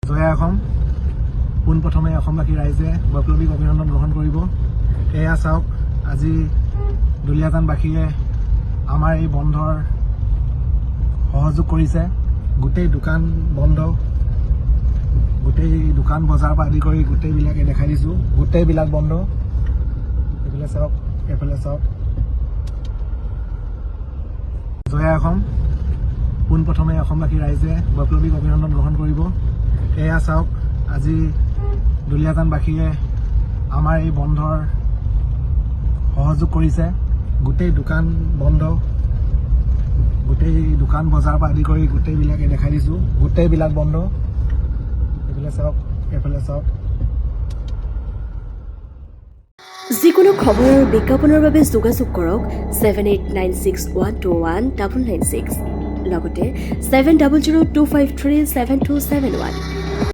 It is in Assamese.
জয়া অসম পোনপ্ৰথমে অসমবাসী ৰাইজে বৈপ্লৱিক অভিনন্দন গ্ৰহণ কৰিব। এয়া চাওক, আজি দুলীয়াজানবাসীয়ে আমাৰ এই বন্ধৰ সহযোগ কৰিছে। গোটেই দোকান বন্ধ, গোটেই দোকান বজাৰ পৰা আদি কৰি গোটেইবিলাকে দেখাই দিছোঁ, গোটেইবিলাক বন্ধ। এইফালে চাওক, এইফালে চাওক। জয়া অসম পোনপ্ৰথমে অসমবাসী ৰাইজে বৈপ্লৱিক অভিনন্দন গ্ৰহণ কৰিব। এয়া চাওক, আজি দুলীয়াজানবাসীয়ে আমাৰ এই বন্ধৰ সহযোগ কৰিছে। গোটেই দোকান বন্ধ, গোটেই দোকান বজাৰ পৰা আদি কৰি গোটেইবিলাকে দেখাই দিছোঁ, গোটেইবিলাক বন্ধ। এইফালে চাওক, এইফালে চাওক। যিকোনো খবৰ আৰু বিজ্ঞাপনৰ বাবে যোগাযোগ কৰক 7896121996 লগতে 7002537271।